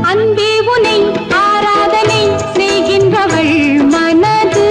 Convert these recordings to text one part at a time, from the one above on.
அன்பே உனை ஆராதனை செய்கின்றவள் மனது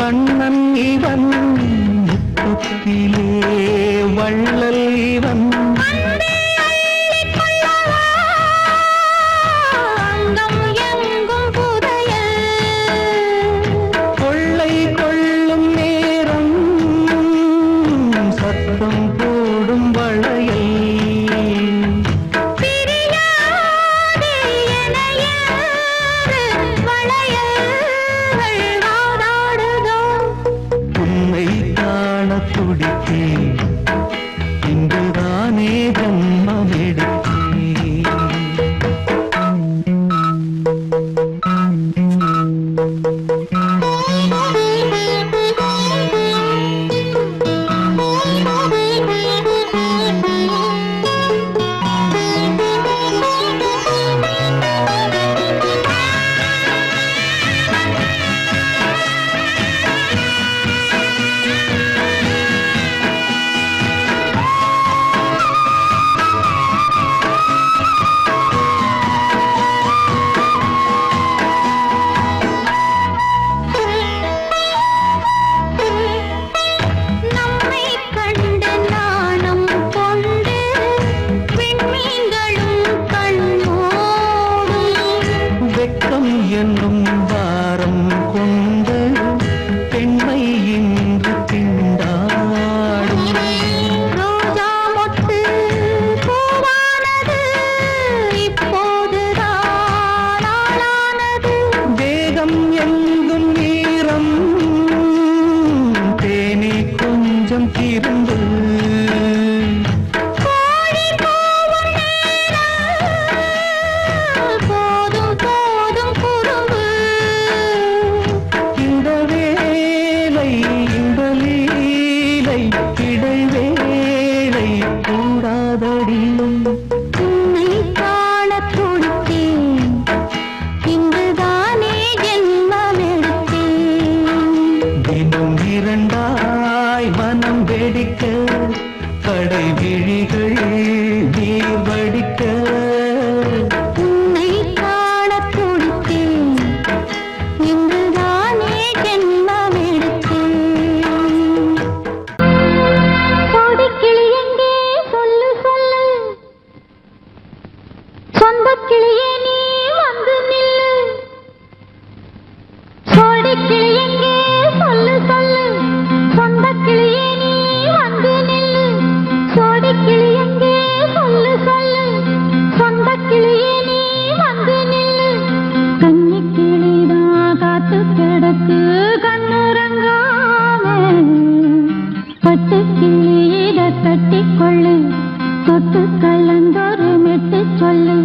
கண்ணன் இவன் முத்தத்திலே வள்ளல் இவன் கொள்ளை கொள்ளும் நேரம் சத்தம் போடும் வளையல் துடித்தேன் இங்குதானே ஜன்மம் எடுத்தேன் என்னும் வாரம் கொண்டு பெண்மை இன்று திண்டாடும் ரோஜா மொட்டு பூவானது இப்போதுதான் ஆளானது வேகம் எங்கும் நீரம் தேனி கொஞ்சம் திருந்து இடைவேளை கூடாதடியும் உன்னை காண துடித்தேன் இங்குதானே ஜென்மம் எடுத்தேன் தினம் இரண்டாய் மனம் வெடிக்க கடை விழிகள் நீர் வடிக்க உன்னை காண துடித்தேன் இங்குதானே ஜென்மம் எடுத்தேன் சொந்தக்கிளியே நீ வந்து நில்லு சோடிக்கிளி எங்கே சொல்லு சொல்லு சொந்தக்கிளியே நீ வந்து நில்லு சோடிக்கிளி எங்கே சொல்லு சொல்லு சொந்தக்கிளியே நீ வந்து நில்லு கன்னிக்கிளிதான் காத்து கிடக்கு கண்ணுறங்காம பட்டுக்கிளி இத கட்டிக்கொள்ளு தொட்டு கலந்தொரு மெட்டு சொல்லு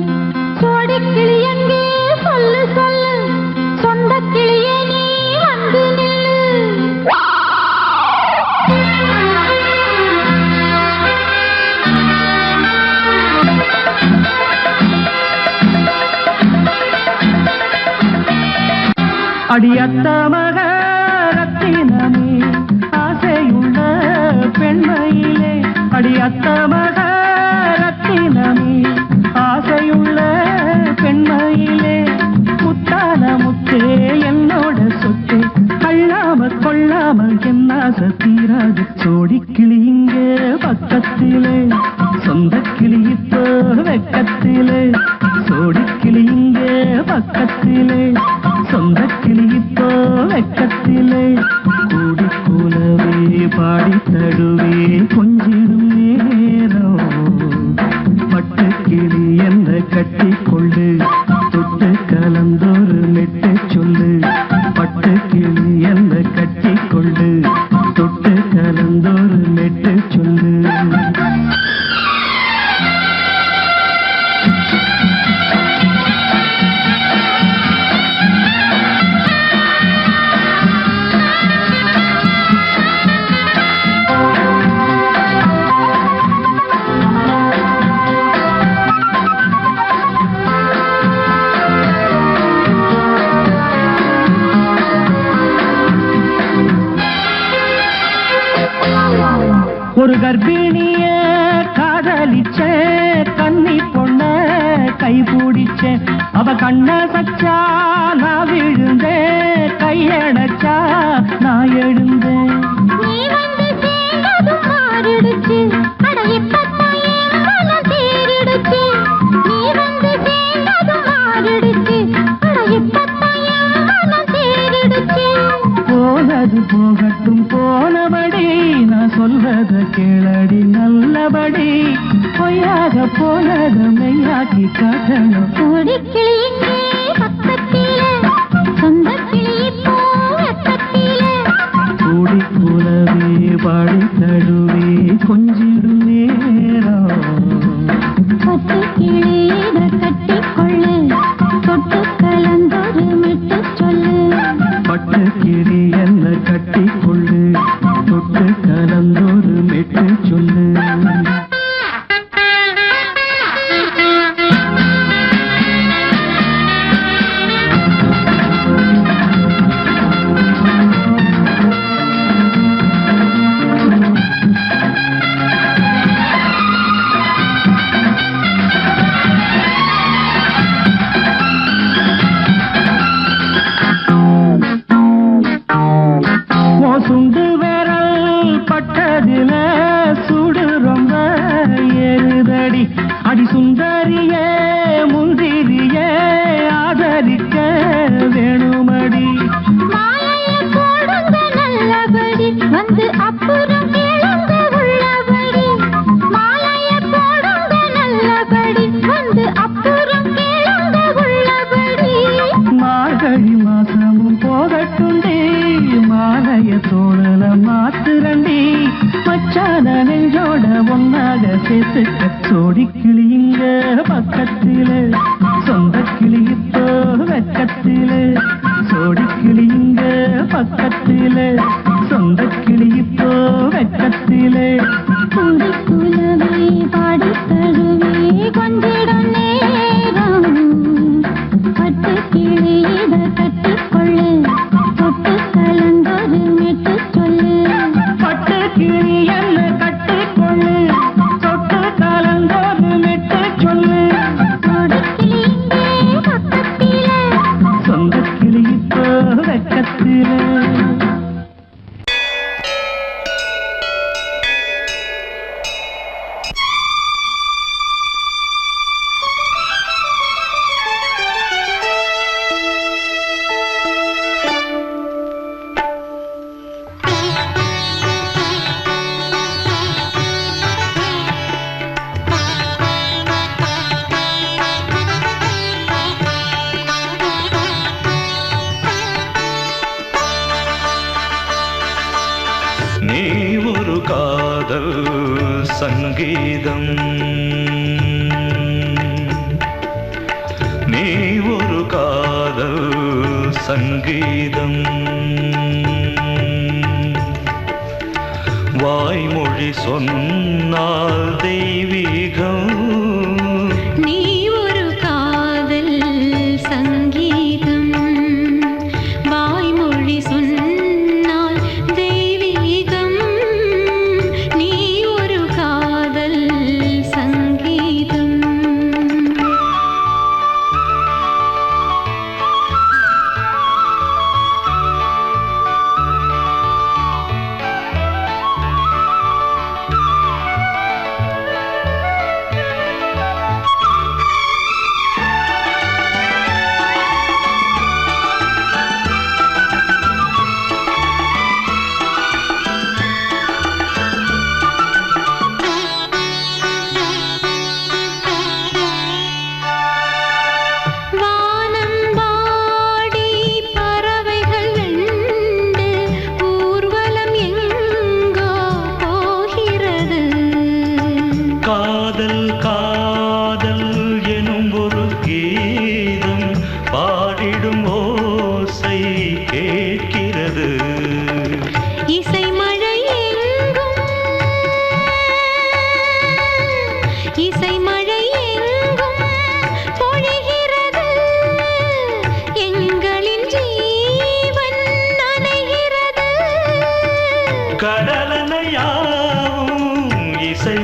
சோடிக்கிளி எங்கே சொல்லு சொல்லு சொந்தக்கிளியே நீ வந்து நில்லு அடியத்த மக ரத்தினமே ஆசையுள்ள பெண்மையிலே அடியத்த மக ரத்தினமே ஆசையுள்ள பெண்மையிலே முத்தான முத்தே என்னோட சொத்து அள்ளாம கொள்ளாம என்ன சத்தீராது சோடிக்கிளி இங்கே பக்கத்திலே சொந்தக்கிளி இப்போ வெக்கத்திலே சோடிக்கிளி இங்கே பக்கத்திலே சொந்தக்கிளி இப்போ வெக்கத்திலே கூடி கூலவே பாடி தடுவே கொஞ்சிடும் நேரம் பட்டுக்கிளி என்ன கட்டி கொண்டு தொட்டு கலந்தொரு மெட்டு சொல்லு பட்டுக்கிளி என்ன கட்டி கொண்டு தொட்டு கலந்தொரு மெட்டு சொல்லு ஒரு கர்ப்பிணிய காதலிச்ச கன்னி பொண்ண கை பிடிச்ச அவ கண்ண சச்சா நான் விழுந்தே கை கையடைச்சா நான் எழுந்தேன். நீ வந்து சேர்ந்ததும் மாறிடுச்சு, அட இப்பத்தான் என் மனம் தேறிடுச்சு. நீ வந்து சேர்ந்ததும் மாறிடுச்சு, அட இப்பத்தான் என் மனம் தேறிடுச்சு. போனது போகட்டும் போனபடி, நான் சொல்றத கேளடி நல்லபடி. பொய்யாக போனது மெய்யாக்கி காட்டணும். கோடிக்கிளி இங்கே பக்கத்திலே, சொந்த கிளி இப்போ வெக்கத்திலே. கூடி கூலவே பாடி தழுவே கொஞ்சிடும் நேரம். பட்டு கிளி இதை கட்டிக்கொள்ளு, தொட்டு கலந்தொரு மெட்டு சொல்லு. பட்டு கிளி என்ன கட்டிக்கொள்ளு, தொட்டு கலந்தொரு மெட்டு சொல்லு. சுண்டு விரல் பட்டதில சுடு ரொம்ப ஏறுதடி. அடி சுந்தரியே முந்திரியே ஆதரிக்க வேணுமடி. மாலைய போடுங்க நல்லபடி, வந்து அப்புறம் கேளுங்க உள்ளபடி. மாலைய போடுங்க நல்லபடி, வந்து அப்புறம் கேளுங்க உள்ளபடி. மார்கழி மாசமும் போகட்டுண்டி, மாலைய தோழல மாத்துரண்டி. மச்சான நெஞ்சோட ஒன்னாக சேர்த்துக்க. சோடி கிளியுங்க பக்கத்தில, சொந்த கிளி இப்போ வெக்கத்தில. சோடி கிளியுங்க பக்கத்தில, சொந்த கிளி இப்போ வெக்கத்தில. கூடி குலவே பாடி தழுவே கொஞ்சிடும் நேரம். பட்டு கிளி இதை கட்டிக்கொள்ளு, தொட்டு கலந்தொரு மெட்டு சொல்லு. பட்டு கிளி என்ன கட்டிக்கொள்ளு, தொட்டு கலந்தோடு மெட்டு சொல்லு. கோடிக்கிளி இங்கே பக்கத்திலே, சொந்த கிளி இப்போ வெக்கத்தில. நீ ஒரு காதல் சங்கீதம், நீ ஒரு காதல் சங்கீதம். வாய்மொழி சொன்னால் தெய்வீகம். நீ ஒரு காதல் சங்கீதம், வாய்மொழி சொன்னால் தெய்வீகம். நீ ஒரு காதல் சங்கீதம்.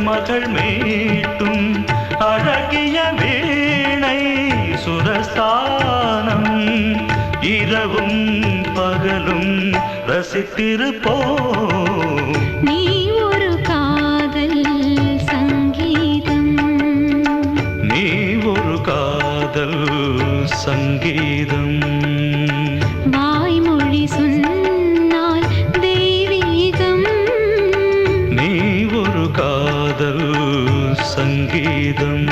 மகள் மீட்டும் அழகிய வீணை சுரஸ்தானம் இரவும் பகலும் பகலும் ரசித்திருப்போம். நீ ஒரு காதல் சங்கீதம், நீ ஒரு காதல் சங்கீதம். வாய்மொழி சொன்னால் தெய்வீகம், நீ ஒரு காதல் சங்கீதம்.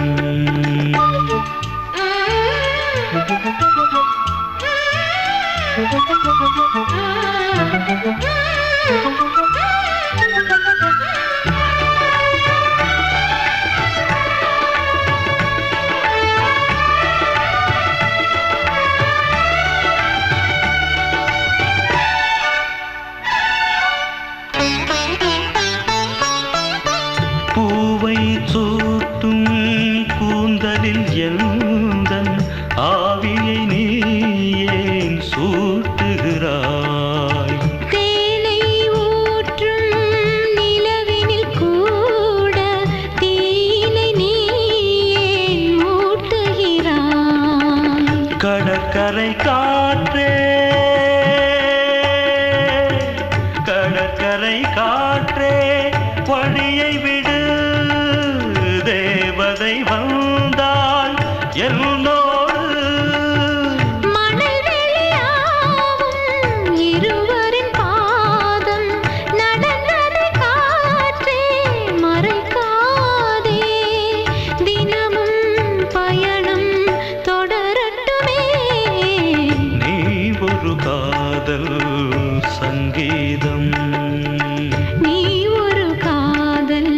பூவை சூட்டும் கூந்தலில் எந்தன் ஆவியை நீ ஏன் சூட்டுகிறாய்? தேனை ஊற்றும் நிலவினில் கூட தீனை நீ ஏன் மூட்டுகிறாய்? கடற்கரை காற்றே, கடற்கரை காற்றே வழியை விடு. தேவதை வந்தால் என்னோடு மணல் வெளியாகும் இருவரின் பாதம் நடந்ததை காற்றே மறைக்காதே. தினமும் பயணம் தொடரட்டுமே. நீ ஒரு காதல் சங்கீதம், நீ ஒரு காதல்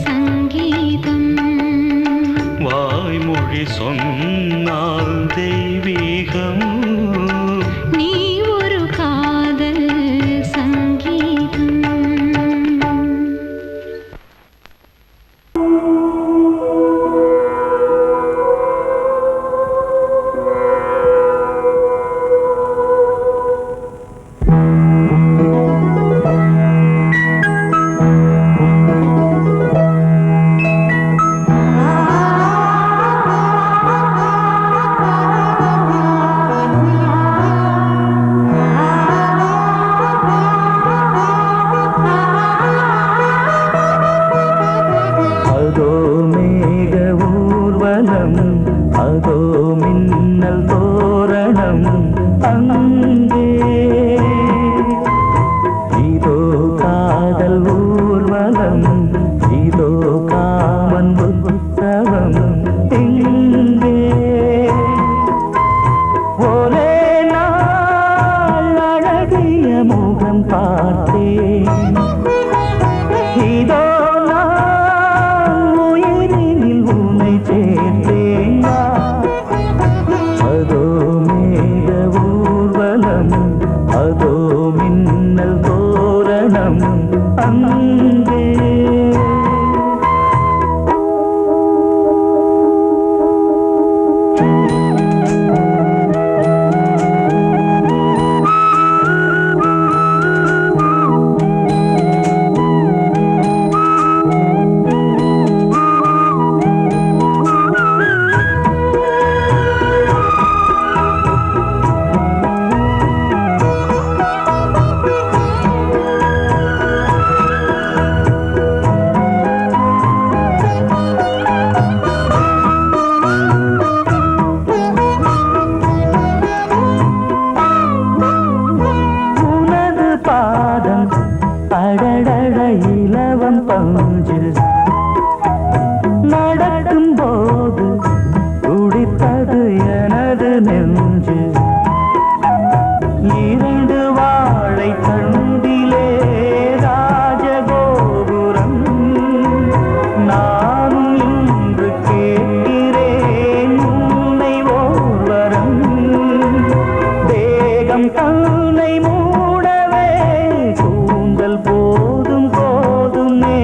சங்கீதம். வாய்மொழி சொன்னால் தெய்வீகம். நீ ஒரு காதல் சங்கீதம். அதோ மேக ஊர்வலம், அதோ மின்னல் தோரணம் அங்கே. இதோ காதல் ஊர்வலம், இதோ காமன் உற்சவம் இங்கே. ஒரே நாள் அழகிய முகம் பார்த்தேன். இதோ நான் உயிரினில் உன்னை சேர்த்தேன். அதோ மேக ஊர்வலம், அதோ மின்னல் தோரணம் அங்கே. உனது பாதம் அடடட இலவம் பஞ்சு நடக்கும் போது துடித்தது எனது நெஞ்சு. இரண்டு வாழை தண்டிலே ராஜகோபுரம், நானும் இன்று கேட்கிறேன் உன்னை ஓர்வரம். தேகம் தன்னை மூடவே கூந்தல் போதும் போதுமே.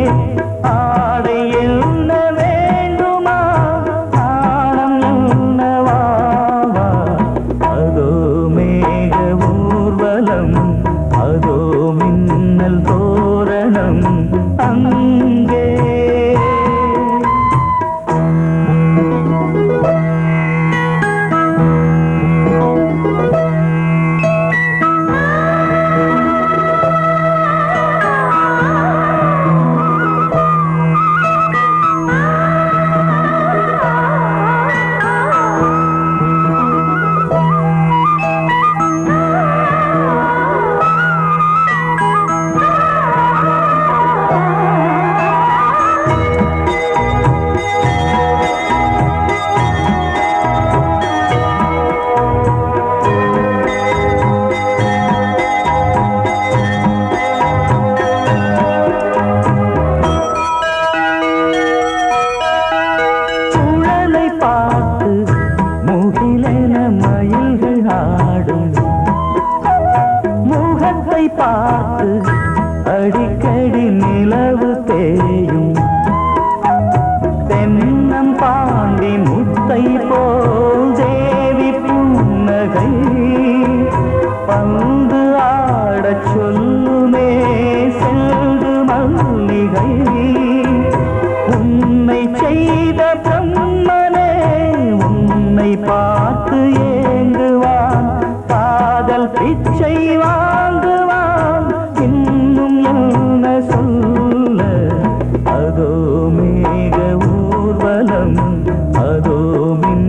ஆடை என்ன வேண்டுமா, ஆனம் என்னவா? அதோ மேக ஊர்வலம், அதோ மின்னல் தோரணம் அங்கே. பார்த்து அடிக்கடி நிலவு தேயும் தென்னம் பாண்டி முத்தை போல் தேவி புன்னகை பந்து ஆடச் சொல்லுமே செல்து மல்லிகை உன்னை செய்த பிரம்மனே உன்னை பார்த்து ஏங்குவான் காதல் பிச்சை வாங்குவான் இன்னும் என்ன சொல்ல அதோ மேக ஊர்வலம் அதோ மின்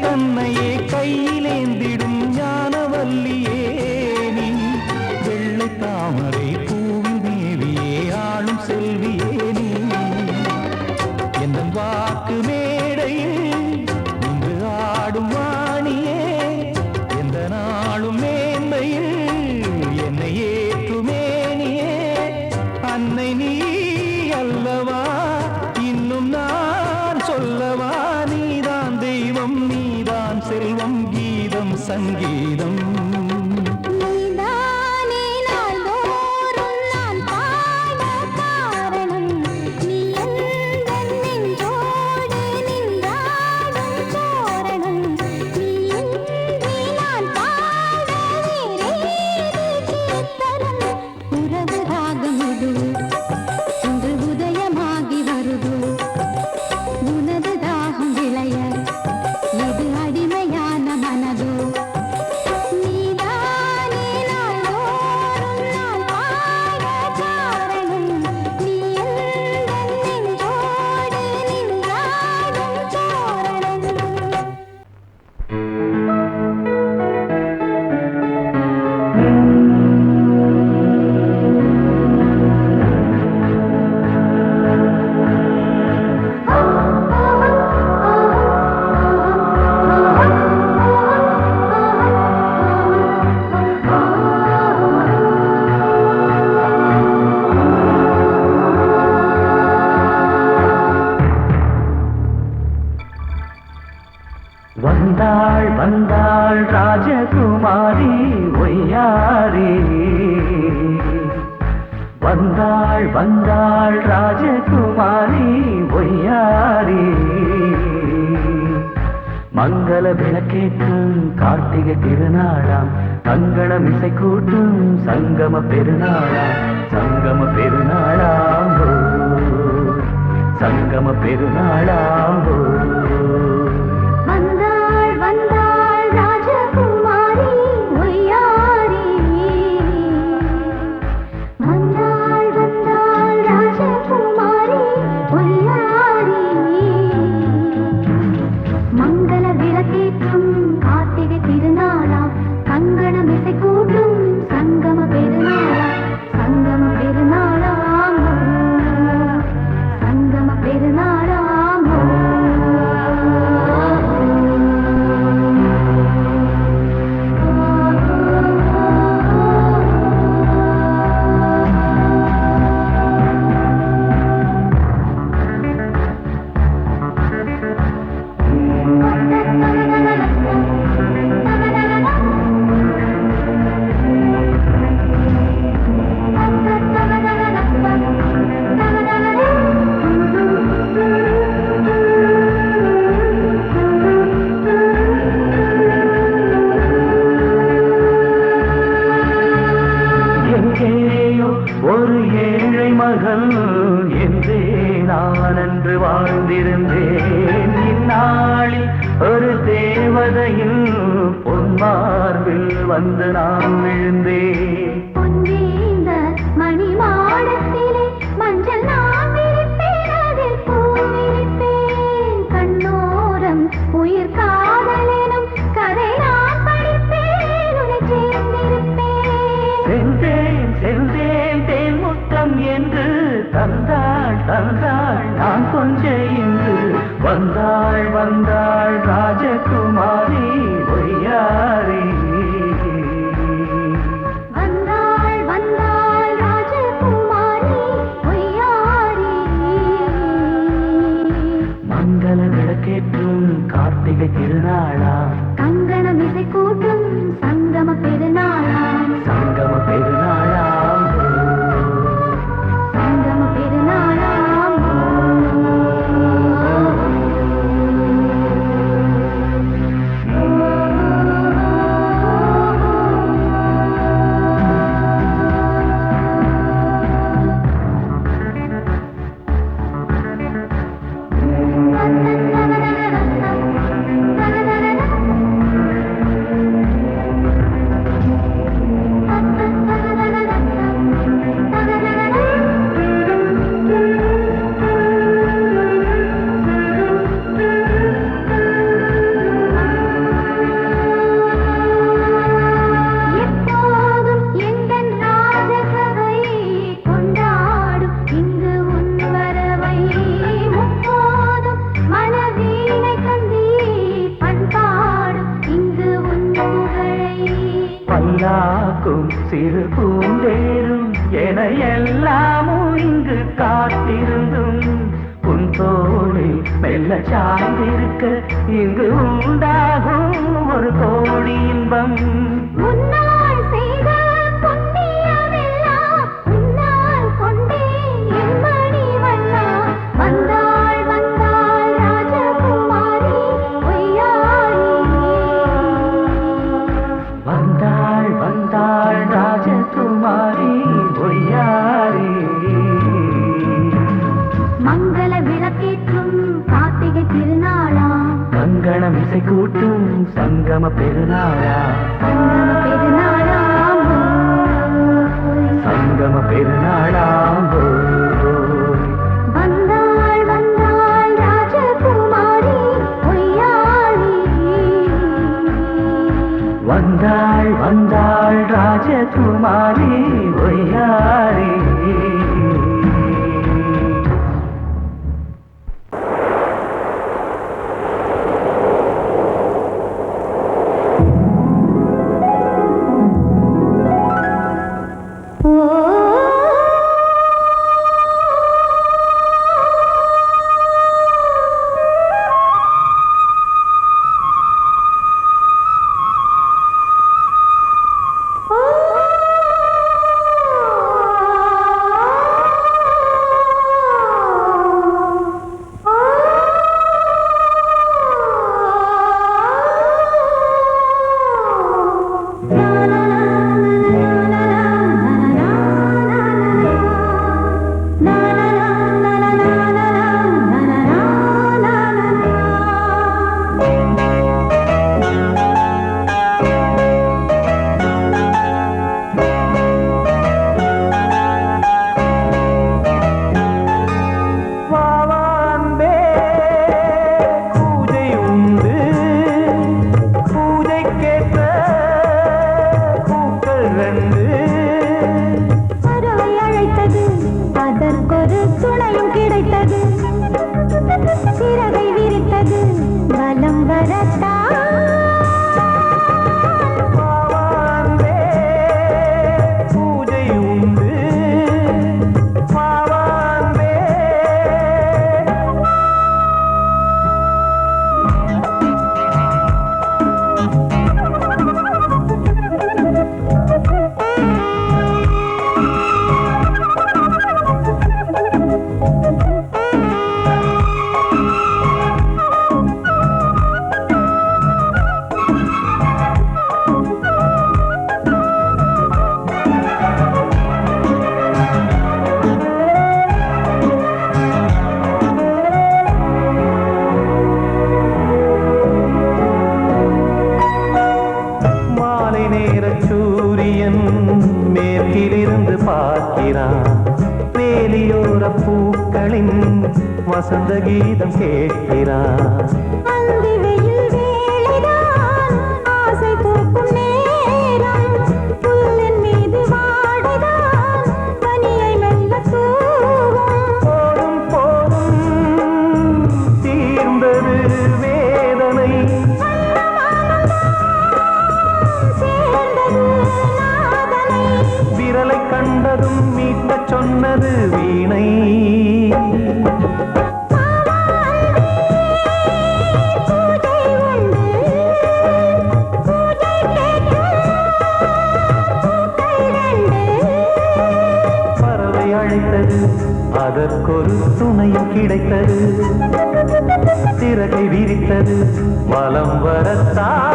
தன்னையே கையிலேந்திடும் ஞானவல்லியே நீ வெள்ளை தாமரை பூவில் தேவியே ஆளும் செல்வியே நீ என் வாக்கு மேடையில் இன்று ஆடும் வாணியே எந்த நாளும் மேன்மையில் என்னை ஏற்றுமேனியே அன்னை நீ அல்லவா இன்னும் நான் சொல்லவா நீதான் தெய்வம் நீதான் செல்வம் கீதம் சங்கீதம் நீதானே நாள்தோறும் நான் பாட காரணம் நீ எந்தன் நெஞ்சோடு நின்றாடும் சோரணம் நீ இன்றி நான் பாட வேறேது கீர்த்தனம் உறவு ராகம் இது இன்று உதயமாகி வருது உனது தாகம் விளைய இது அடிமையான மனதோ நீதானே நாள்தோறும் நான் பாட காரணம் நீ எந்தன் நெஞ்சோடு நின்றாடும் சோரணம் வந்தாள் வந்தாள் ராஜகுமாரி ஒய்யாரி வந்தாள் வந்தாள் ராஜகுமாரி ஒய்யாரி மங்கள விளக்கேற்றும் கார்த்திகை திருநாளாம் கங்கணம் இசை கூட்டும் சங்கம பெருநாளாம் சங்கம பெருநாளாம் ஓ, சங்கம பெருநாளாம் ஓ. வந்தாள் வந்தாள் ராஜகுமாரி ஒய்யாரி வந்தாள் வந்தாள் ராஜகுமாரி ஒய்யாரி மங்கள விளக்கேற்றும் கார்த்திகை திருநாளாம் கங்கணம் இசை கூட்டும் சங்கம பெருநாளாம் சங்கம பெருநாளாம் சங்கம பெருநாளாம் எங்கேயோ ஒரு ஏழை மகள் என்றே நான் அன்று வாழ்ந்திருந்தேன் இந்நாளில் ஒரு தேவதையில் பொன்மார்பில் வந்து நான் விழுந்தேன் பொன்னேந்த மணி மாடத்திலே மஞ்சள் நான் விரிப்பேன் அதில் பூ விரிப்பேன் கண்ணோரம் உயிர் காதலெனும் கதை நான் படிப்பேன் உன்னை சேர்ந்திருப்பேன் சென்றேன் சென்றேன் தேன் முத்தம் என்று தந்தாள் தந்தாள் நான் கொஞ்ச இன்று வந்தாள் வந்தாள் ராஜகுமாரி ஒய்யாரி வந்தாள் வந்தாள் ராஜகுமாரி ஒய்யாரி மங்கள விளக்கேற்றும் கார்த்திகை திருநாளாம் கங்கணம் இசை கூட்டும் சங்கம பெருநாளாம் சங்கம பெருநாளாம் சங்கம பெருநாளாம் பூக்கும் சிறு பூந்தேரும் என எல்லாமும் இங்கு காத்திருந்தும் உன் தோளில் மெல்ல சாய்ந்திருக்க இங்கு உண்டாகும் ஒரு கோடி இன்பம். முன்னால் செய்த புண்ணியமெல்லாம் உன்னால் கொண்டேன் என் மணி வண்ணா. வந்தாள் வந்தாள் ராஜகுமாரி பொய்யாரி. வந்தாள் வந்தாள் ராஜகுமாரி பொய்யாரி. மங்கள விளக்கேற்றும் கார்த்திகை திருநாளா. கங்கணம் இசை கூட்டும் சங்கம பெருநாளா. சங்கம பெருநாளாம் சங்கம பெருநாளாம் வந்தாள் வந்தாள் ராஜகுமாரி பொய்யாரி. வந்தாள் வந்தாள் ராஜகுமாரி பொய்யாரி. வசந்த கீதம் கேட்கிறான். அந்தி வெயில் வேளைதான் ஆசை பூக்கும் நேரம். புல்லின் மீது வாடைதான் பனியை மெல்ல தூவும். போதும் போதும் தீர்ந்தது வேதனை. சேர்ந்தது நாதனை. விரலை கண்டதும் மீட்டச் சொன்னது வீணை. அதற்கொரு துணையும் கிடைத்தது. சிறகை விரித்தது வலம் வரத்தான்.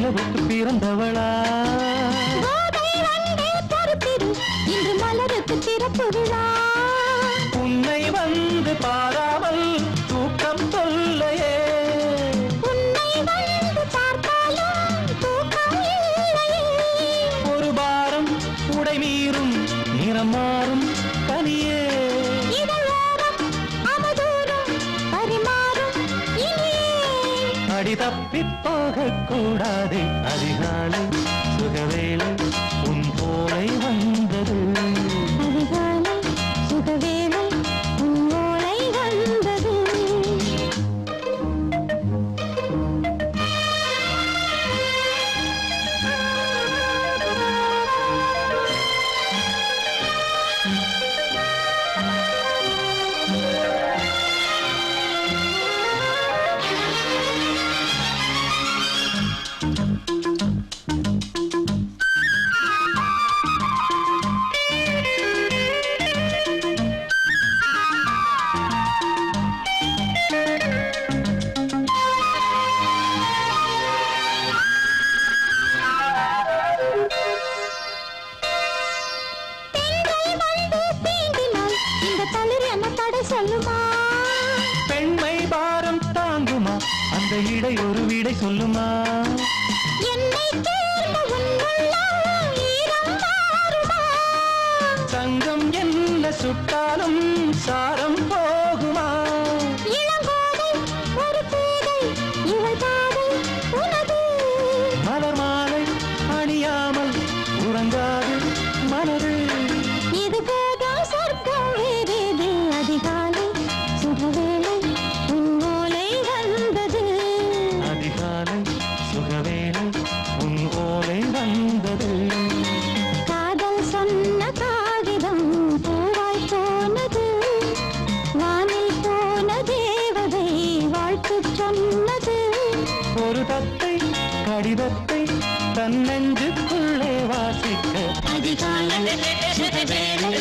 இரவுக்கு பிறந்தவளா கோதை வந்தே பொறுத்திரு, இன்று மலருக்கு திறப்பு விழா. உன்னை வந்து பாராமல் தூக்கம் சொல்லையே, உன்னை வந்து பார்த்தாலும் தூக்கம் இல்லையே. ஒரு பாரம் உடை மீறும் நிறம் மாறும் கனியே, இதழோரம் அவதூறும் பரிமாறும் இனியே. அடி தப்பி போகக் கூடாது அதிகாலை சுகவேளை உன் போலை வந்தது. அதிகாலை சுகவேளை உன் ஓலை வந்தது. சொல்லுமா பெண்மை பாரம் தாங்குமா, அந்த இடை ஒரு விடை சொல்லுமா. என்னை தேர்ந்த உன்னுள்ளம் ஈரம் மாறுமா. தங்கம் என்ன சுட்டாலும் சாரம் போகுமா. இளங்கோதை ஒரு பேதை இவள் பாதை உனது. மலர் மாலை அணியாமல் உறங்காது மனது. இது போதும் சொர்க்கம் வேறேது. அதிகாலை சுகவேளை உன் ஓலை வந்தது. அதிகாலை சுகவேளை உன் ஓலை வந்தது. காதல் சொன்ன காகிதம் பூவாய் போனது. வானில் போன தேவதை வாழ்த்து சொன்னது. ஒரு தத்தை கடிதத்தை தன் நெஞ்சுக்குள்ளே வாசிக்க அதிகாலை சுகவேளை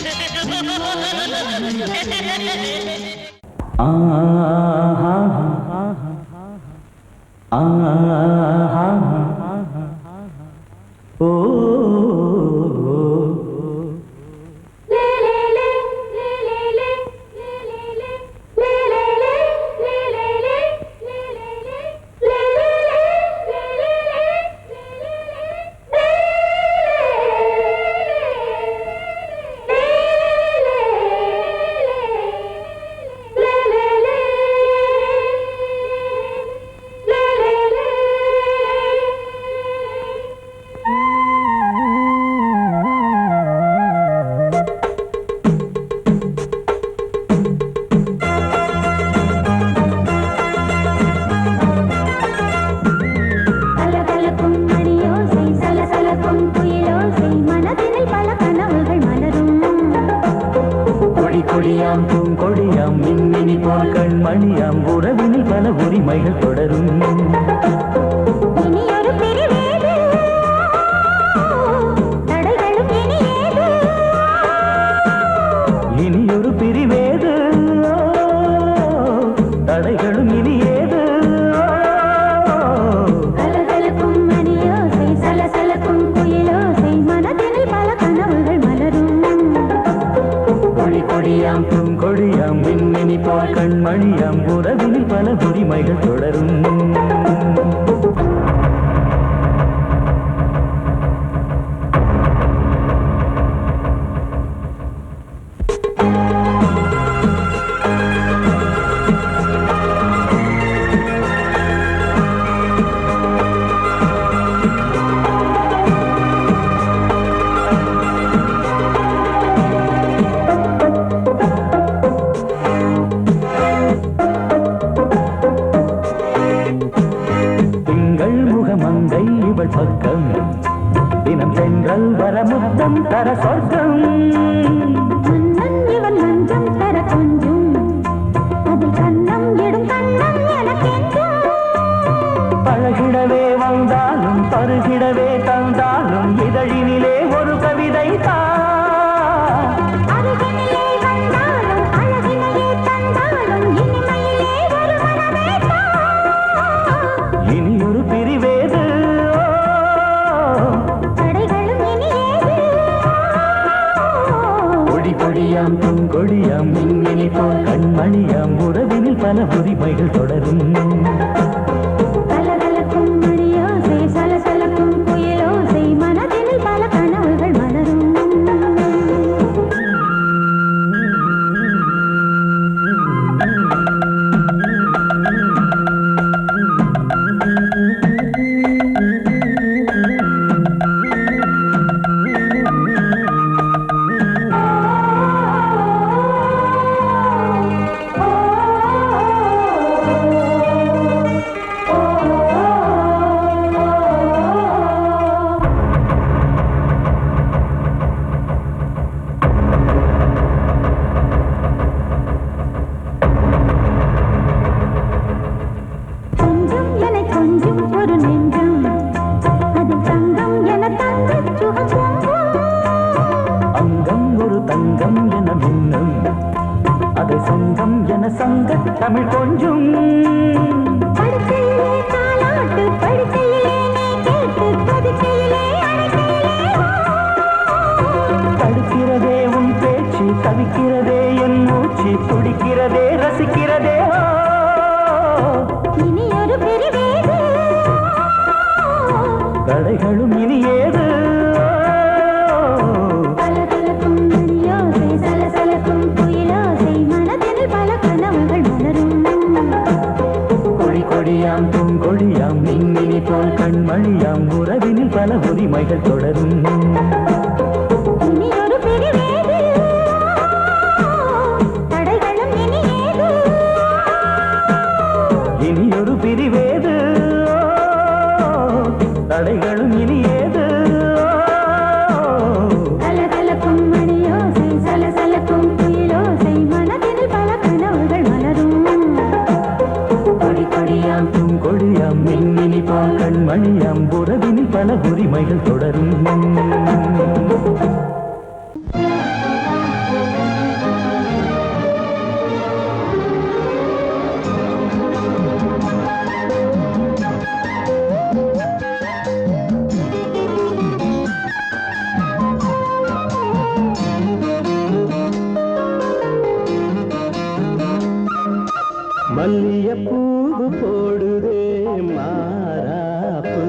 உன் ஓலை வந்தது. கொடியாம் பூங்கொடியாம் மின்மினி போல் கண்மணியாம் உறவினில் பல உரிமைகள் தொடரும். இனியொரு பிரிவேது தடைகளும் இனியேது. இனியொரு பிரிவேது தடைகளும் இனியேது. கலகலக்கும் மணியோசை சலசலக்கும் குயிலோசை மனதினில் பல கனவுகள் மலரும். கொடியாம் பூங்கொடியாம் மின்மினி போல் கண்மணியாம் உறவினில் பல உரிமைகள் தொடரும். மங்கை இவள் பக்கம் தினம் சென்றல் வரமுத்தம் தர சொர்க்கம். மன்னன் இவன் மஞ்சம் தர கொஞ்சும் அதில் கண்ணம் இடும் கண்ணம் எனக்கென்றும். பழகிடவே வந்தாலும் பருகிடவே தந்தாலும் இதழினிலே ஒரு கவிதை தான். அருகினிலே வந்தாலும் அழகினையே தந்தாலும் இனிமையிலே ஒரு மனமே தான். இனியொரு பிரிவேது கொடியாம் பூங்கொடியாம் மின்மினி போல் கண்மணியாம் உறவினில் பல உரிமைகள் தொடரும் கலகலக்கும் மணியோசை சலசலக்கும் குயிலோசை மனதினில் பல கனவுகள் மலரும் தமிழ் கொஞ்சம் படுக்கையிலே தாலாட்டு படுக்கையிலே நீ கேட்டு கொதிக்கையிலே தடுக்கிறதே உன் பேச்சு தவிக்கிறதே என் மூச்சு துடிக்கிறதே ரசிக்கிறதே இனி ஒரு பிரிவேது தடைகளும் இனி ஏது கலகலக்கும் மணியோசை சலசலக்கும் குயிலோசை மனதில் பல கனவுகள் மலரும் கொடியாம் பூங்கொடியாம் மின்மினி போல் கண்மணியாம் உறவினில் பல உரிமைகள் தொடரும் இனி ஒரு பிரிவேது தடைகளும் இனி ஏது இனி ஒரு பிரிவேது தடைகளும் இனி ஏது கலகலக்கும் மணியோசை சலசலக்கும் குயிலோசை மனதில் பல கனவுகள் மலரும் கொடியாம் பூங்கொடியாம் மின்மினி போல் கண்மணியாம் உறவினில் பல உரிமைகள் தொடரும் மல்லியப்பூவு போடுதே மாறாப்பு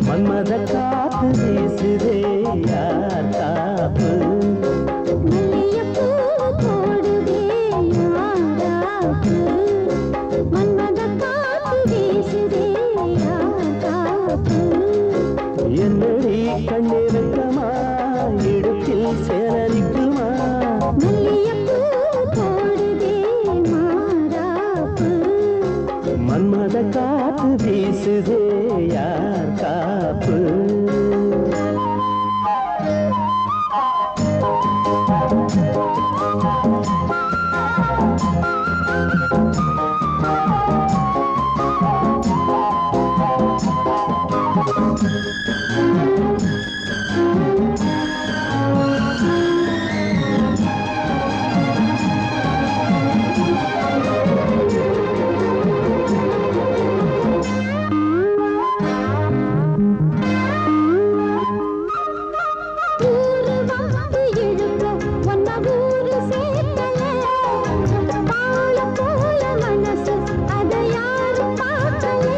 மன்மத காத்து வீசுதே யார் காப்பு மல்லியப்பூ போடுதே யாராப்பு மன்மத காத்து வீசுதே யாராப்பு என்னடி கண்ணிருக்கமா இடுப்பில் சேலரிக்குமா மல்லியப்பூ போடுதே மாறாப்பு மன்மத காத்து வீசுதே யார் காப்பு ஊரு வந்து இழுக்க ஒன்ன ஊரு சேர்க்கல பால போல மனசு அதை யாரும் பார்க்கல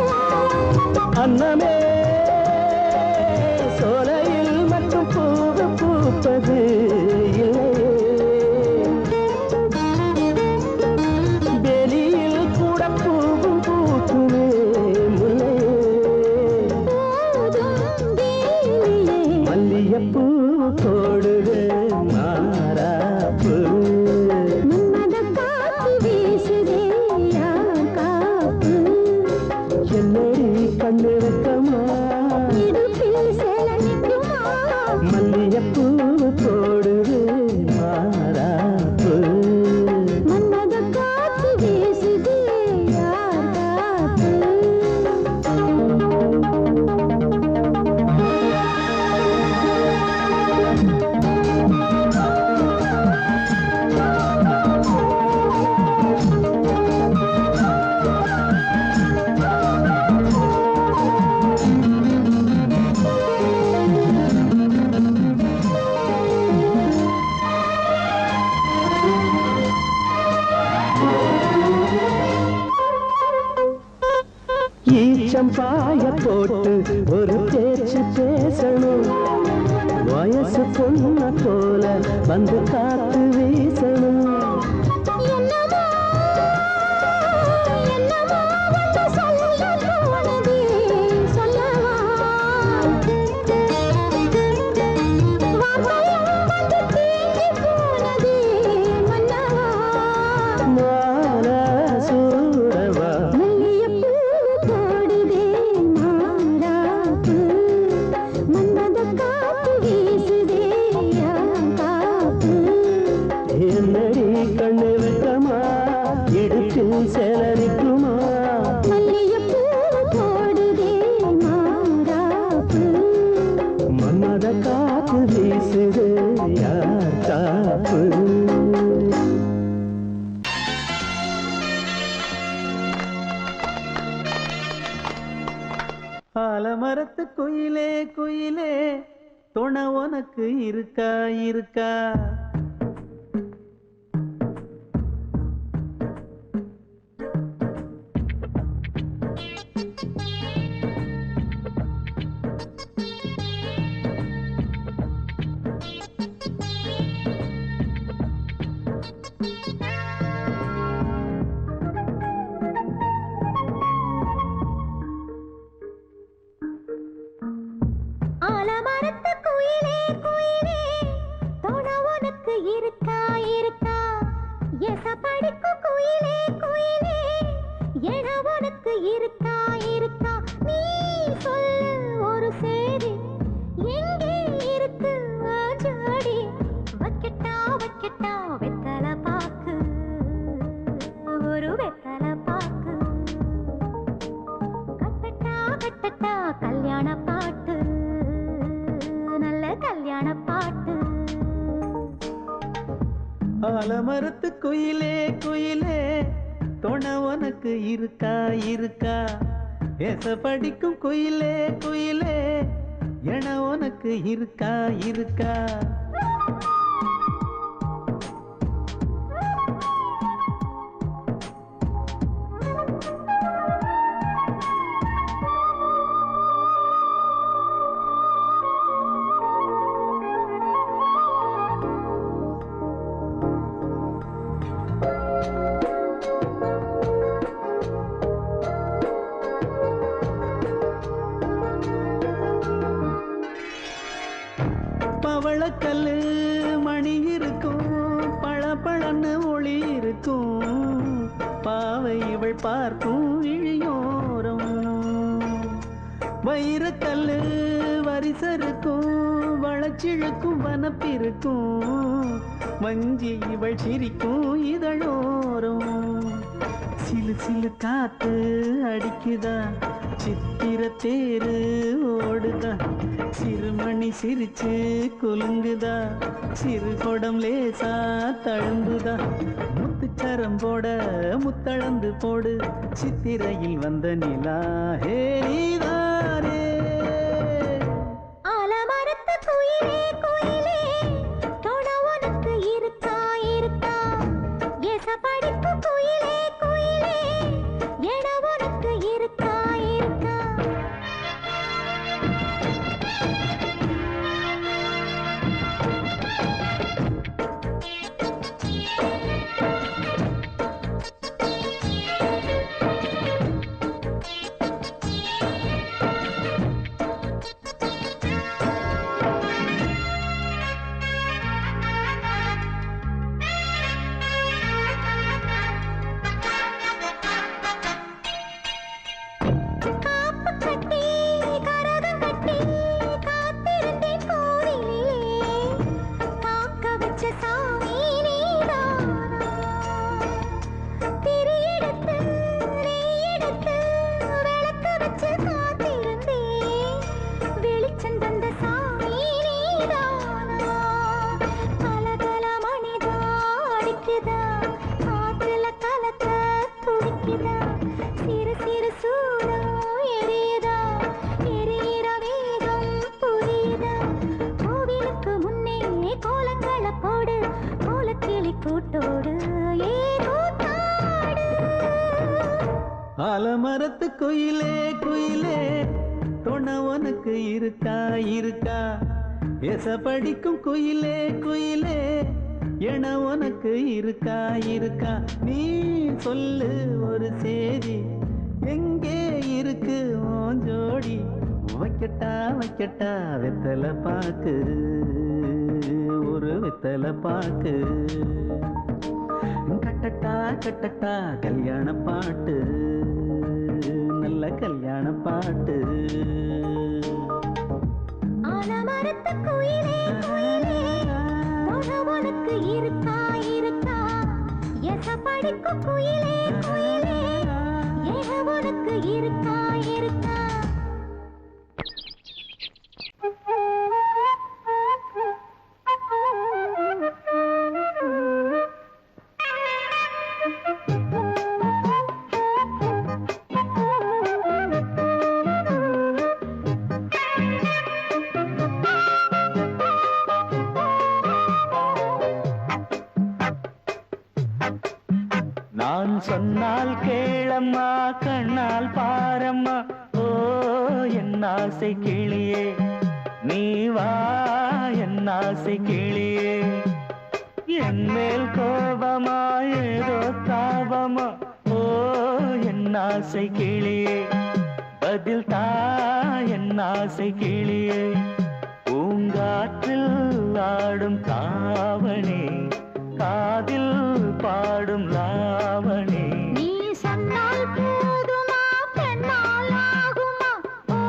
அன்னமே சோலையில் மட்டும் பூவு பூப்பது வெளியில் கூட பூவும் பூக்குமே முல்லை மல்லியப்பூ போடுது மாறாப்பு மன்மத காத்து வீசுதே யார் காப்பு என்னடி கண்ணிருக்கமா இடுப்பில் சேல நிற்குமா மல்லியப்பூ போடுது மாறாப்பு மன்மத காத்து வீசுதே யார் காப்பு போட்டு ஒரு பேச்சு பேசணும். வயசு பொண்ண போல வந்து காத்து வீசணும். ஆலமரத்து குயிலே குயிலே துணை உனக்கு இருக்கா இருக்கா? ஆலமரத்து குயிலே குயிலே துணை உனக்கு இருக்கா இருக்கா? பேச படிக்கும் குயிலே குயிலே என உனக்கு இருக்கா இருக்கா? பவளக்கல்லு மணி இருக்கும், பளபளன்னு ஒளி இருக்கும். பாவை இவள் பார்க்கும் இழியோரம். வைரக்கல்லு வரிசருக்கும், வளச்சிழுக்கும் வனப்பிருக்கும். வஞ்சி இவள் சிரிக்கும் இதழோரம். சிலு சிலு காத்து அடிக்குதா, சித்திர தேரு ஓடுதா. சிறுமணி சிரிச்சு குலுங்குதா, சிறு கொடம் லேசா தழும்புதா. முத்துச்சரம் போட முத்தளந்து போடு, சித்திரையில் வந்த நிலா ஹே நீதானே. ஆலமரத்து குயிலே குயிலே துணை உனக்கு இருக்கா இருக்கா? ஏச படிப்பு குயிலே குயிலே என உனக்கு இருக்கா இருக்கா? ஆலமரத்து குயிலே குயிலே குணம் உனக்கு இருக்கா இருக்கா எச படிக்கும் குயிலே குயிலே என உனக்கு இருக்கா இருக்கா நீ சொல்லு ஒரு சேதி எங்கே இருக்கு உன் ஜோடி வைக்கட்டா வைக்கட்டா வெத்தலை பாக்கு ஒரு வெத்தலை பாக்கு கட்டட்டா கட்டட்டா கல்யாண பாட்டு நல்ல கல்யாண பாட்டு ஆலமரத்து குயிலே குயிலே உனக்கு இருக்கா இருக்கா எச படிக்கும் குயிலே குயிலே உனக்கு இருக்கா இருக்கா நான் சொன்னால் கேளம்மா கண்ணால் பாரம்மா ஓ என் ஆசை கிளியே நீ வா என் ஆசை கிளியே என் மேல் கோபமா ஏதோ தாபமா ஓ என் ஆசை கிளியே பதில் தா என் ஆசை கிளியே பூங்காற்றில் ஆடும் தாவணி காதில் பாடும் லாவணி நீ சொன்னால் போதுமா பெண்ணால் ஆகுமா ஓ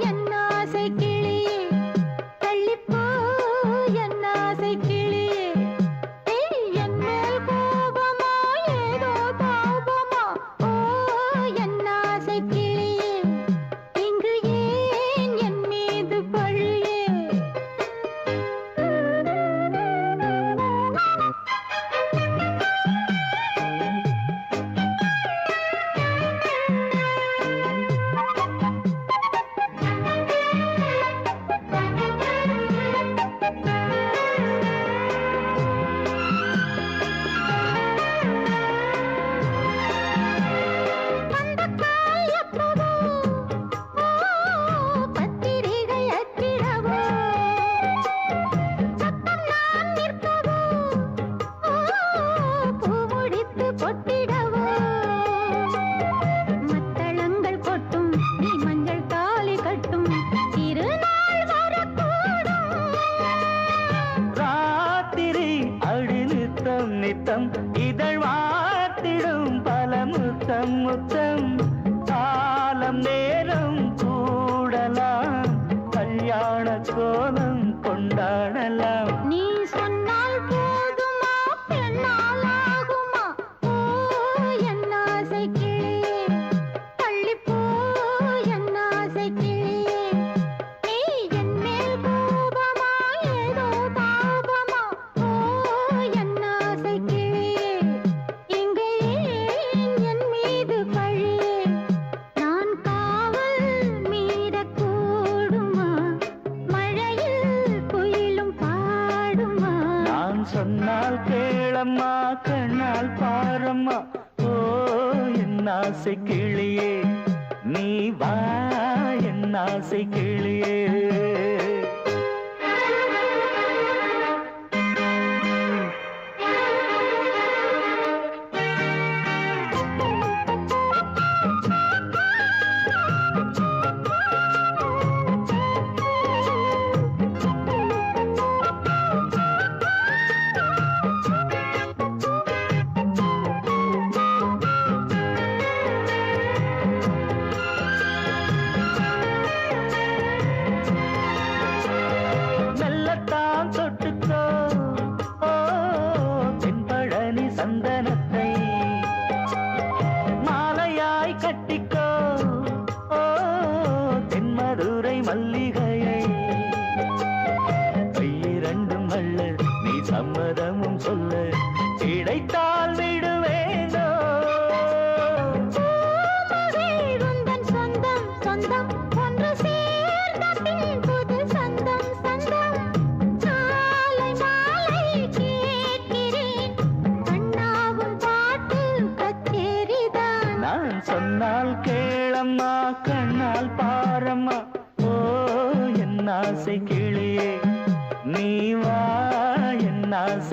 என் ஆசை கிளியே தள்ளிப்போ என் ஆசை கிளியே என் மேல் கோபமா ஏதோ தாபமா ஓ என் ஆசை கிளியே இங்கு ஏன் என் மீது பழியே நித்தம் இதழ் வாத்திடும் பல முத்தம் முத்தம் காலம் நேரம் கூடலாம் கல்யாண கோலம் கொண்டாடலாம் நீ சொன்னால் போதுமா பெண்ணால் ஆகுமா ஓ என் ஆசை கிளியே தள்ளிப்போ என் ஆசை கிளியே நீ என் மேல் கோபமா ஏதோ தாபமா ஓ என் ஆசை கிளியே இங்கே என் மீது பழியே நான் காவல் மீறக்கூடுமா மழையில் குயிலும் பாடுமா நான் சொன்னால் கேளம்மா கண்ணால் பாரம்மா ஓ என் ஆசை கிளியே நீ வா என் ஆசை கிளியே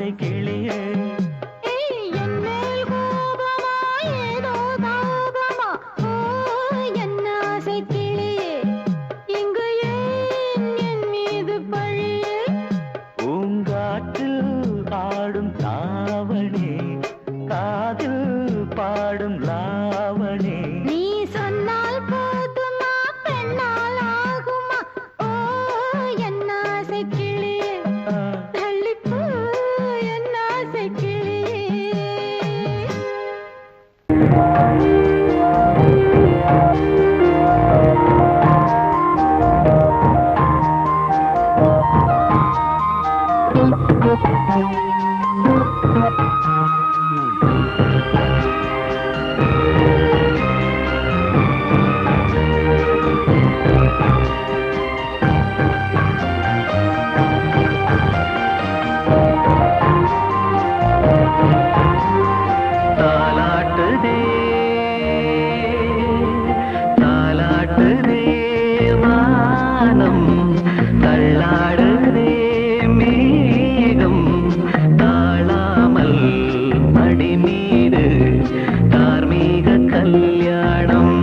ஆசை கிளியே என்னேல் கோபமா ஏதோ தாபமா ஓ என்ன ஆசை கிளியே இங்கு ஏன் என் மீது பழியே பூங்காற்றில் ஆடும் தாவணி காதில் பாடும் லாவணி நீ சொன்னால் போதுமா பெண்ணால் ஆகுமா ஓ என்ன ஆசை கிளியே தள்ளிப்போ என்ன ஆசை கிளியே தாலாட்டுதே தாலாட்டுதே வானம் தள்ளாடுதே மேகம் தாழாமல் மடி மீது தார்மீக கல்யாணம்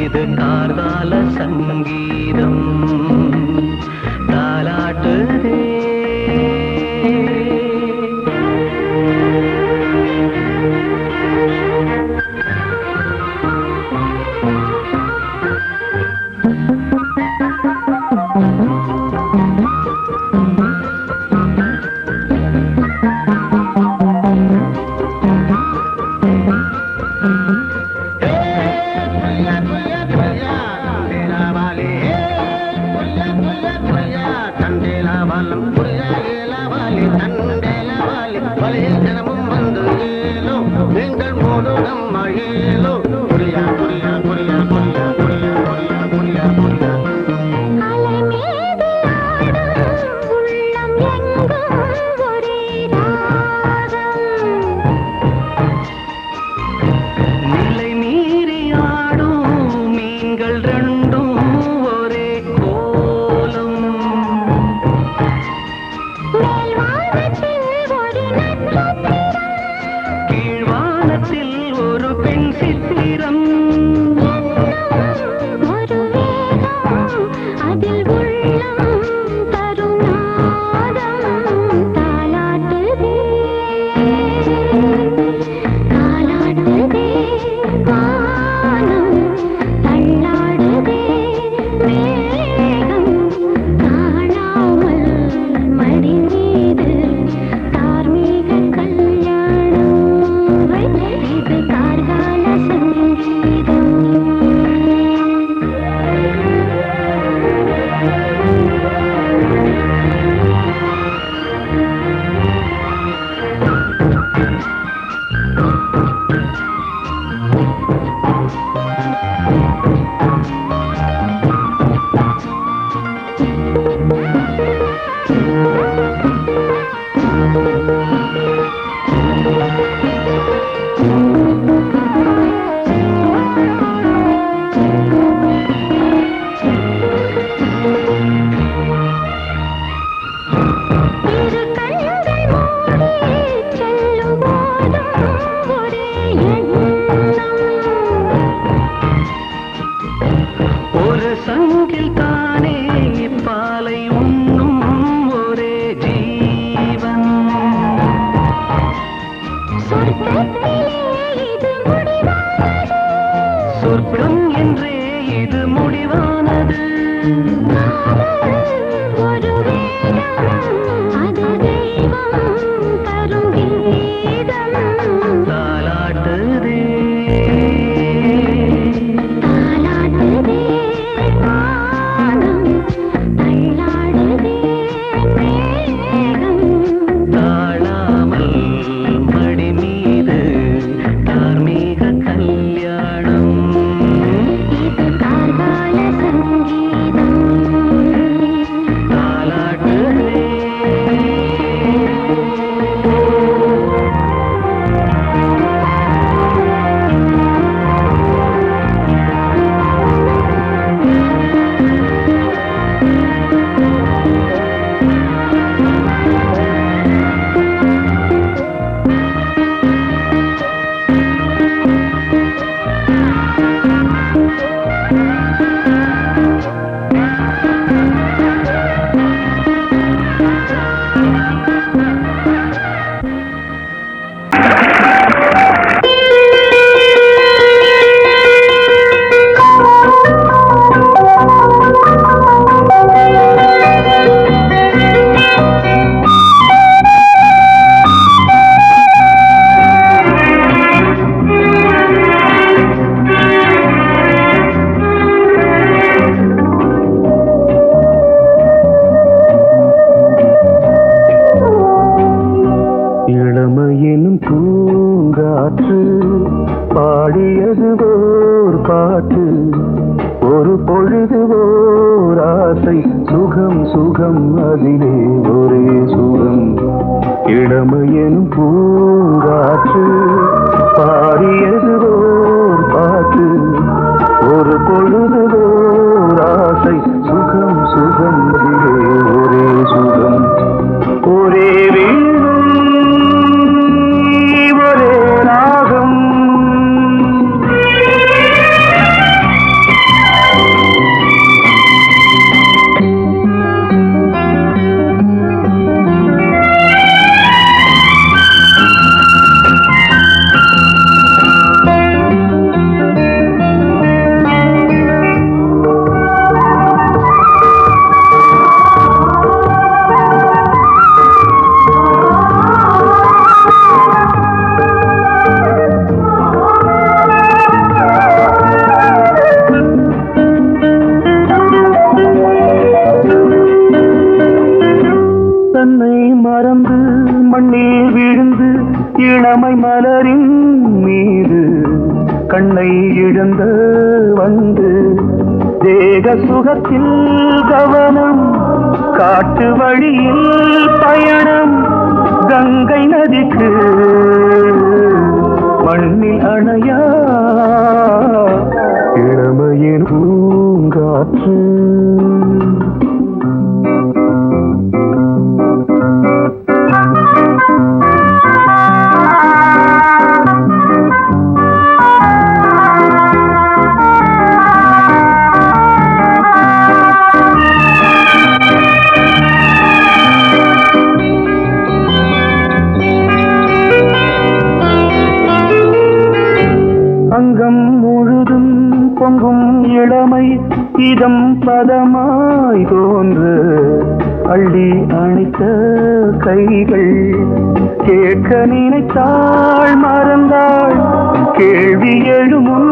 இது கார்கால சங்கீதம் தாலாட்டுதே அலை மீது ஆடும் உள்ளம் எங்கும் ஒரே ராகம் நிலை மீறி ஆடும் மீன்கள் ரெண்டும் ஒரே கோலம் மேல் வானத்தில் ஒரு நட்சத்திரம் கீழ்வானத்தில் ஒரு பெண் சித்திரம் ஒரு வேகம் அதில் உள்ளம் தருநாதம் தாலாட்டுதே தாலாடுதே வானம் தள்ளாடுதே மேகம் காணாமல் மடி மீது அதிலே ஒரே சுகம் இளமையெனும் பூங்காற்று பாடியது ஓர் பாட்டு ஒரு பொழுதுவோர் ஆசை சுகம் சுகம் அதிலே ஒரே சுகம் ஒரே வீணை ஒரே ராகம் மறந்து மண்ணில் விழுந்து இளமை மலரின் மீது கண்ணை இழந்த வந்து தேக சுகத்தில் கவனம் காட்டு வழியில் பயணம் கங்கை நதிக்கு மண்ணில் அணையா இளமையின் பூங்காற்று அங்கம் முழுதும் பொங்கும் இளமை இதம் பதமாய் தோன்று அள்ளி அணைத்த கைகள் கேட்க நினைத்தாள் மறந்தாள் கேள்வி எழுமுன்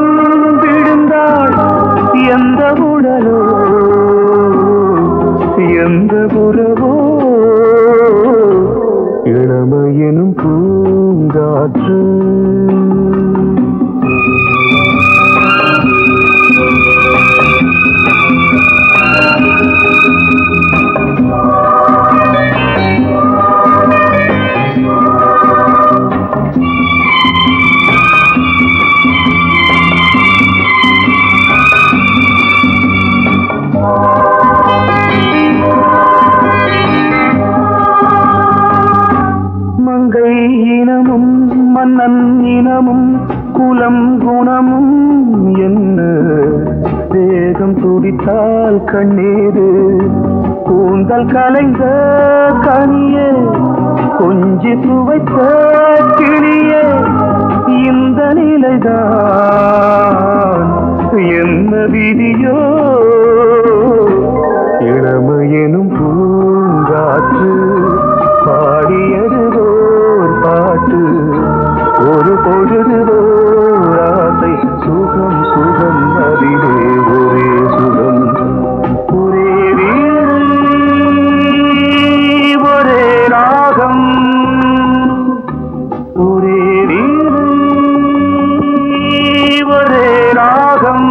விழுந்தாள் எந்த உடலோ எந்த புறவோ இளமையெனும் பூங்காற்று மங்கை இனமும் மன்னன் இனமும் குலம் குணமும் என்ன தேகம் துடித்தால் கண்ணீரு கூந்தல் கலைந்த கனியே கொஞ்சி சுவைத்த கிளியே இந்த நிலைதான் என்ன விதியோ இளமையெனும் பூங்காற்று பாடியதுவோர் பாட்டு ஒரு பொழுதுவோர் ஆசை சுகம் சுகம் அதிலே ஒரே சுகம் ஒரே வீணை ஒரே ராகம் ஒரே வீணை ஒரே ராகம்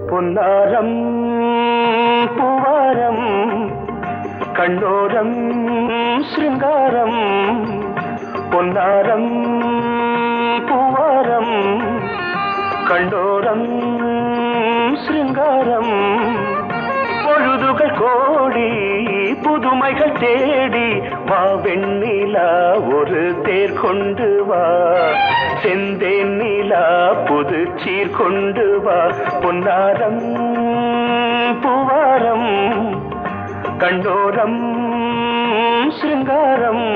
பொன்னாரம் பூவாரம் கண்ணோரம் சிருங்காரம் பொன்னாரம் பூவாரம் கண்ணோரம் சிருங்காரம் பொழுதுகள் கோடி புதுமைகள் தேடி வா வெண்ணிலா ஒரு தேர் கொண்டு வா செந்தேன் நிலா புது சீர் கொண்டு வா பொன்னாரம் பூவாரம் கண்டோரம் சிருங்காரம்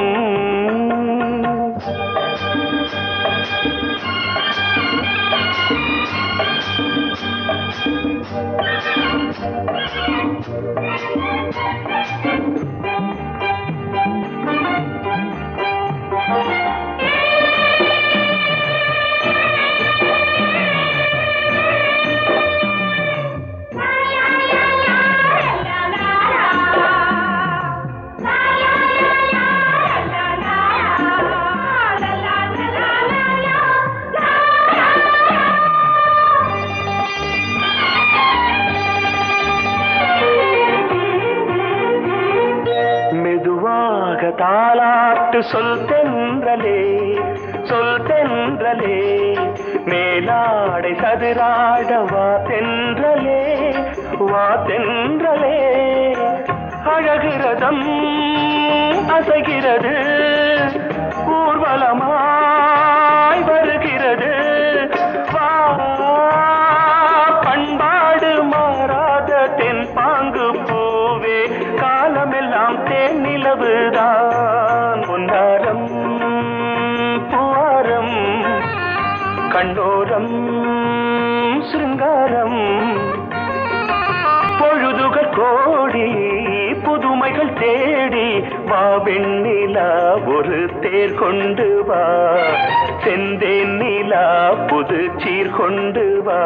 தாலாட்டு சொல் தென்றலே சொல் தென்றலே மேலாடை சதுராட வா தென்றலே வா தென்றலே அழகிறதம் அசைகிறது ஊர்வலமாய் வருகிறது வா பண்பாடு மாறாத தென் பாங்கு பூவே காலமெல்லாம் தேன் நிலவுதான் பொன்னாரம் பூவாரம் கண்ணோரம் சிருங்காரம் பொழுதுகள் கோடி புதுமைகள் தேடி வா வெண்ணிலா ஒரு தேர் கொண்டு வா செந்தேன் நிலா புது சீர் கொண்டு வா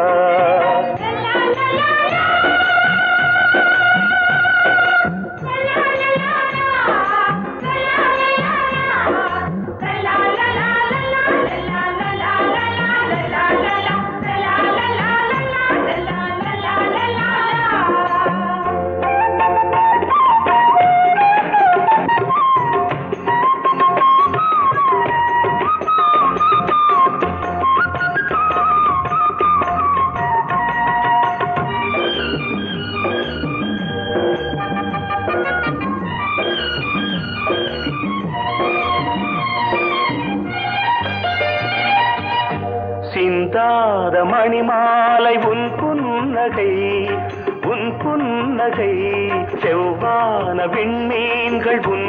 சிந்தாத மணிமாலை உன் புன்னகை செவ்வான விண்மீன்கள் உன்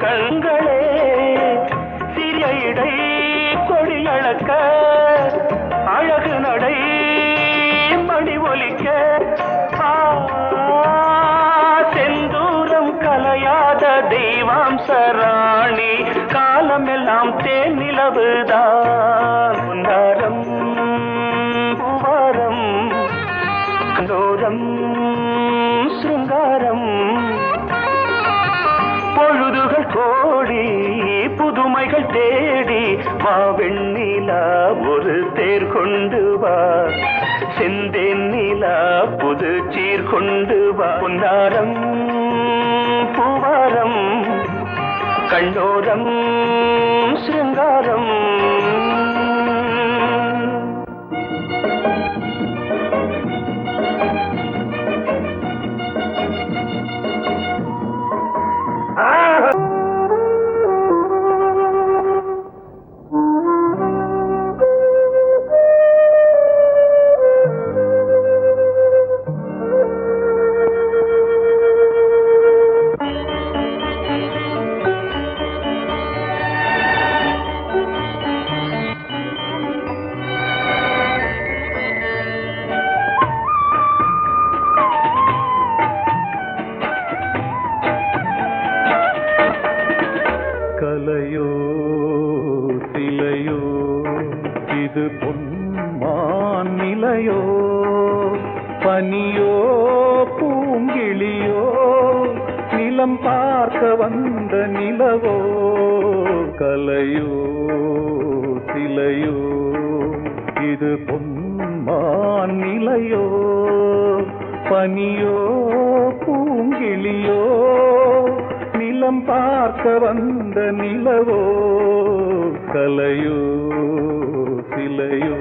கண்களே சிறிய இடை கொடியளக்க அழகு நடை மணி ஒலிக்க செந்தூரம் கலையாத தெய்வாம்சராணி காலமெல்லாம் தேன் நிலவுதான் பொன்னாரம் பூவாரம் கண்டோரம் சிருங்காரம் பொழுதுகள் கோடி புதுமைகள் தேடி வா வெண்ணிலா ஒரு தேர் கொண்டு வா செந்தேன் நிலா புது சீர் கொண்டு வா பொன்னாரம் பூவாரம் கண்ணோரம் சிருங்காரம் கலையோ சிலையோ இது பொன்மான் நிலையோ பனியோ பூங்கிளியோ நிலம் பார்க்க வந்த நிலவோ கலையோ சிலையோ இது பொன்மான் நிலையோ பனியோ பூங்கிளியோ நிலம் பார்க்க வந்த நிலவோ கலையோ சிலையோ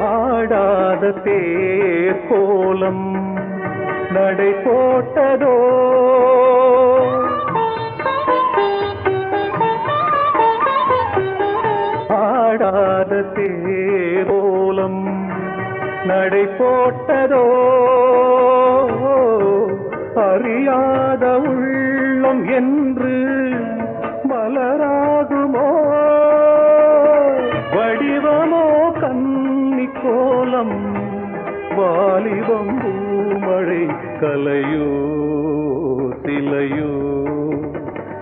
ஆடாத தேர் கோலம் நடை போட்டதோ ஆடாத தேர் கோலம் நடை போட்டதோ அறியாத உள்ளம் என்று மலராகுமோ வடிவமோ கன்னி கோலம் வாலிபம் பூமழை கலையோ சிலையோ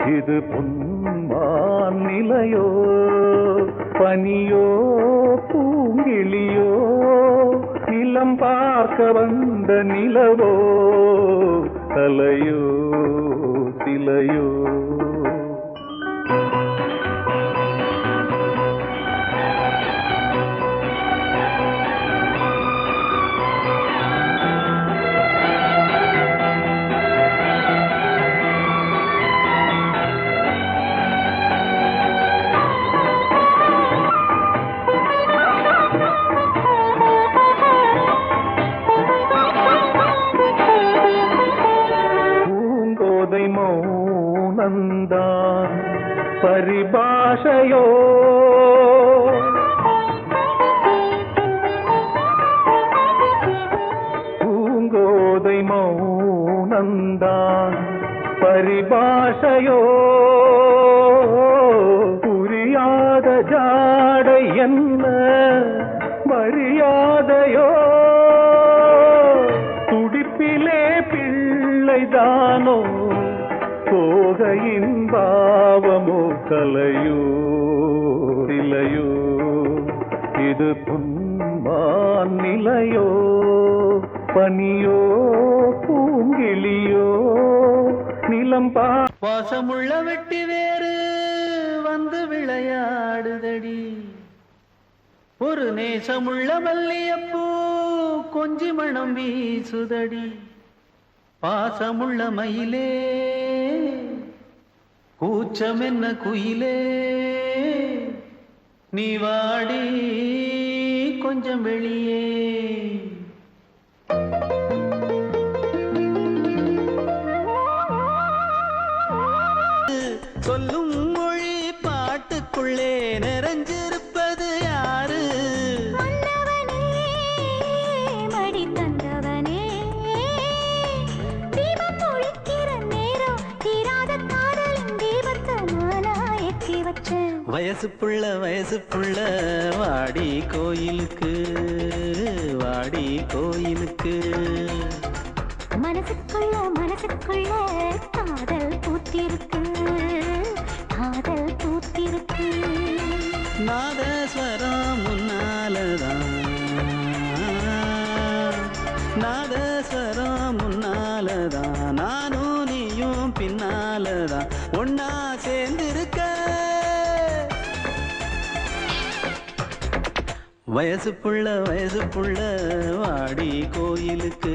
இது பொன்மான் நிலையோ பனியோ பூங்கிளியோ நிலம் பார்க்க வந்த நிலவோ கலையோ சிலையோ மௌனந்தான் பரிபாஷையோ பூங்கோதை மௌனந்தான் பரிபாஷையோ புரியாத ஜாடை என்ன மரியாதையோ துடிப்பிலே பிள்ளைதானோ போகையின் பாவமோ கலையோ சிலையோ இது பொன்மான் நிலையோ பனியோ பூங்கிளியோ நிலம் பாசமுள்ள வெட்டி வேறு வந்து விளையாடுதடி ஒரு நேசமுள்ள மல்லியப்பூ கொஞ்சி மணம் வீசுதடி பாசமுள்ள மயிலே கூச்சம் என்ன குயிலே நீ வாடி கொஞ்சம் வெளியே சொல்லும் மொழி பாட்டுக்குள்ளே நிறைஞ்சிருப்பது யாரு மன்னவனே மடி தந்தவனே தீபம் ஒழிக்கிற நேரம் தீராத காதலின் தீபத்தை நானா ஏற்றி வச்சேன் வயசு புள்ள வாடி கோயிலுக்கு வாடி கோயிலுக்கு மனசுக்குள்ள காதல் பூத்திருக்கு காதல் பூத்திருக்கு நாதஸ்வரம் முன்னாலதான் நானும் நீயும் பின்னாலதான் ஒன்னா சேர்ந்திருக்க வயசு புள்ள வாடி கோயிலுக்கு